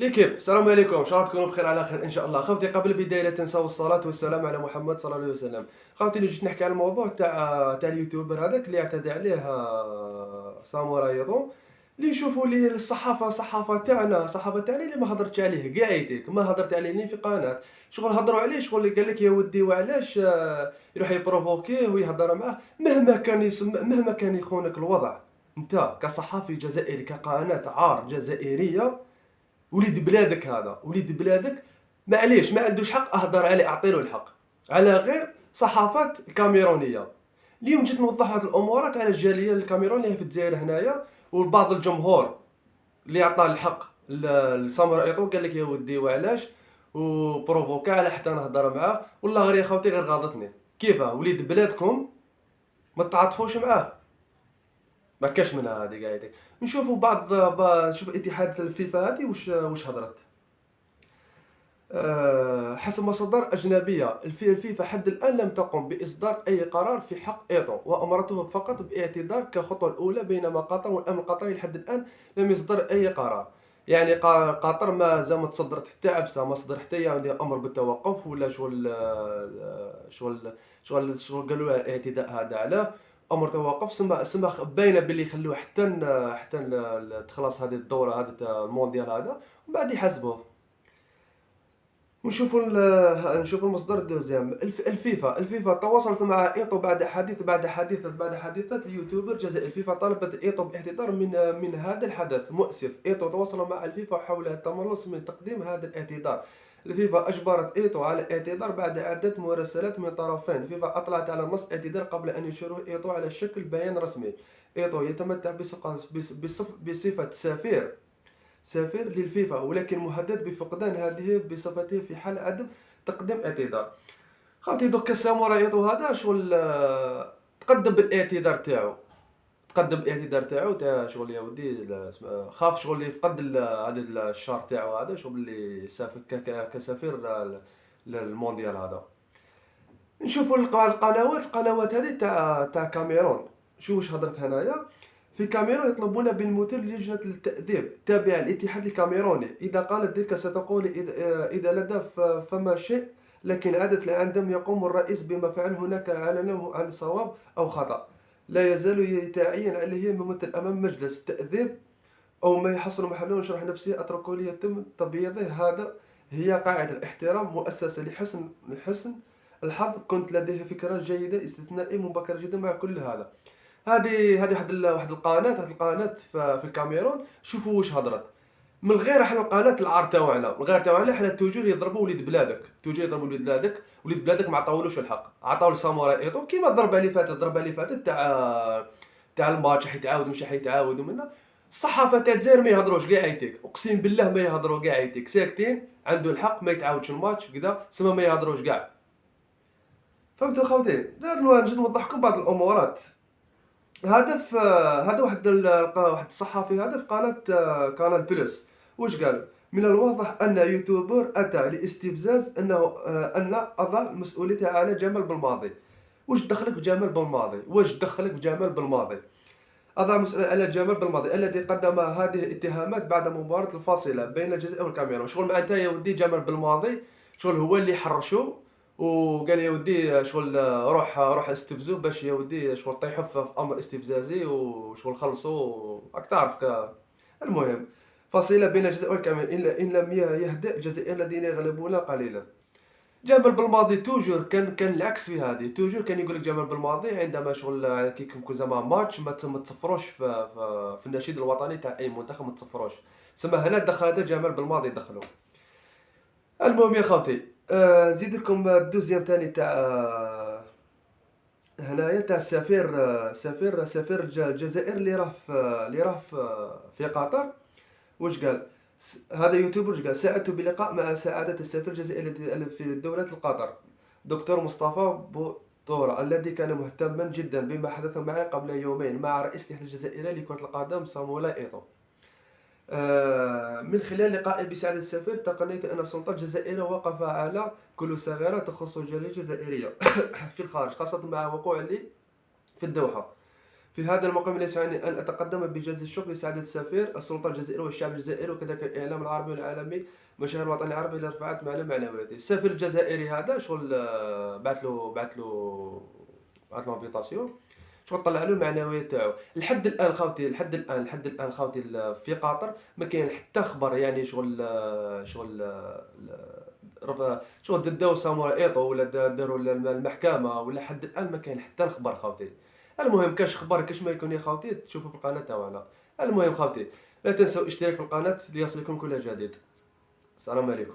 ليكيب، السلام عليكم، ان شاء الله تكونوا بخير على خير ان شاء الله. خوتي قبل البدايه لا تنسوا الصلاه والسلام على محمد صلى الله عليه وسلم. خوتي جيت نحكي على الموضوع تاع اليوتيوبر هذاك اللي اعتدى عليه سامورايضو، اللي يشوفوا لي الصحافه تاعنا اللي ما هضرتش عليه كاع يديك، ما هضرت عليه ني في قناه. شغل هضروا عليه، شغل اللي قال لك يا ودي وعلاش يروح يبروفوكيه ويهضر معاه مهما كان يخونك الوضع. انت كصحافي جزائري، كقناه عار جزائريه، وليد بلادك، هذا وليد بلادك، معليش ما عندوش حق اهدر عليه، اعطيله الحق. على غير صحافات الكاميرونيه. اليوم جيت نوضح هذه الامورات على الجاليه الكاميرونيه اللي في الجزائر هنايا، وبعض الجمهور اللي عطى الحق لسامر ايطو، قال لك يا ودي وعلاش وبروفوكا على حتى نهضر معاه. والله غير يا خوتي غير غاضتني كيفاه وليد بلادكم ما تعاطفوش معاه. ما كاش منها هذه قاعده. نشوفوا نشوف اتحاد الفيفا هذه واش هضرت. حسب مصادر أجنبية، الفيفا حد الآن لم تقم بإصدار أي قرار في حق إيتو، وأمرته فقط باعتذار كخطوة الأولى، بينما قطر والأمن القطري لحد الآن لم يصدر أي قرار. يعني قطر ما زالت صدرت حتى عبسة، ما صدر حتى يعني أمر بالتوقف ولا شغل قالوا له الاعتداء هذا على أمر توقف. سما باينة باللي يخلوه تخلص هذه الدورة هذه تاع المونديال هذا، ومن بعد يحاسبوه. نشوفوا المصدر الدوزيام. الفيفا تواصلت مع ايطو بعد حادثة اليوتيوبر الجزائري. الفيفا طالبت ايطو بالاعتذار من هذا الحدث مؤسف. ايطو تواصل مع الفيفا حول التملص من تقديم هذا الاعتذار. الفيفا اجبرت ايطو على الاعتذار بعد عدة مراسلات من طرفين. الفيفا اطلعت على نص الاعتذار قبل ان ينشره ايطو على شكل بيان رسمي. ايطو يتمتع بصفة سفير للفيفا، ولكن مهدد بفقدان هذه بصفته في حال عدم تقديم اعتذار. خاطي دوكا السامورايطو هذا شغل تقدم بالاعتذار تاعو، تاع شغل يا ودي خاف شغل يفقد هذا الشهر تاعو، هذا شغل اللي سافر كسفير للمونديال هذا. نشوفوا القنوات هذه تاع كاميرون. شو واش هضرت هنايا. في كاميرون يطلبون بالمثل لجنة التأديب التابعة للاتحاد الكاميروني. إذا قالت تلك ستقول إذا لدى فما شيء، لكن عادة عندما يقوم الرئيس بما فعل هناك أعلنه عن صواب أو خطأ، لا يزال يتعين عليه ممثل أمام مجلس التأديب أو ما يحصل محله نشرح نفسه أتركه ليتم تبييضه. هذا هي قاعدة الاحترام مؤسسة لحسن الحظ. كنت لديه فكرة جيدة استثنائي مبكر جدا مع كل هذا. هذه واحد القناه في الكاميرون. شوفوا واش هضرت. من غير احنا القناه العار تاعنا، من غير تاعنا احنا توجور يضربوا وليد بلادك ما عطاولوش الحق. عطاو لساموراي ايطو كيما الضربه اللي فاتت تاع الماتش، حيتعاود مش حيتعاود ومنا. الصحافه تاع الجزائر ما يهضروش كاع يتيك، اقسم بالله ما يهضروا كاع يتيك، ساكتين. عنده الحق ما يتعاودش الماتش كذا، سما ما يهضروش كاع. فهمتوا خوتي؟ لا نجي نوضحكم بعض الامورات. هذا واحد الصحافي هذا في قناة بلس. واش قال؟ من الواضح ان يوتيوبر اتى لاستفزاز ان اضع مسؤوليته على جمال بالماضي. واش دخلك بجمال بالماضي؟ اضع مسؤولية على جمال بالماضي الذي قدم هذه الاتهامات بعد مباراة الفاصلة بين الجزائر والكاميرون. شغل مع انت يا ودي جمال بالماضي شغل هو اللي حرشو، وقال يا ودي شغل روح استفزوه باش يا ودي شغل طيحوا في امر استفزازي، وشغل خلصوا راك تعرف المهم فصيلة بين الجزائر والكاميرون إن لم يهدأ الجزائر الذين يغلبون قليلا. جمال بالماضي توجور كان العكس في هذه. توجور كان يقول لك جمال بالماضي عندما شغل كي يكون زعما ماتش ما تصفروش في النشيد الوطني تاع اي منتخب، ما تصفروش. سما هنا دخل هذا جمال بالماضي دخلوا. المهم يا خوتي، نزيد لكم الدوزيام تاني تاع هنايا تاع سفير الجزائر اللي راه في قطر. واش قال؟ هذا يوتيوبر واش قال؟ سعدت بلقاء مع سعادة السفير الجزائري في دولة قطر دكتور مصطفى بوطورة، الذي كان مهتما جدا بما حدث معي قبل يومين مع رئيس الاتحاد الجزائري لكرة القدم صامويل إيطو. من خلال لقائي بسعادة السفير تقنيت أن السلطات الجزائرية وقف على كل صغيرة تخص الجالية الجزائرية في الخارج، خاصة مع وقوع لي في الدوحة. في هذا المقام يسعني أن أتقدم بجزيل الشكر لسعادة السفير، السلطة الجزائرية والشعب الجزائري وكذلك الإعلام العربي والعالمي، مشاهير الوطن العربي اللي رفعت معنا معنوياتي. السفير الجزائري هذا شغل بعث له انفيتاسيون، شغل طلع له المعنويات تاعو. لحد الآن خوتي، لحد الآن خوتي في قطر ما كاين حتى خبر يعني شغل داو سامورا ايطو ولا داروا المحكمة ولا حد الآن ما كاين حتى خبر خوتي. المهم كاش خبر كاش ما يكون يا خوتي تشوفوا في القناة تاعنا. المهم خوتي لا تنسوا الاشتراك في القناة ليصلكم كل جديد. السلام عليكم.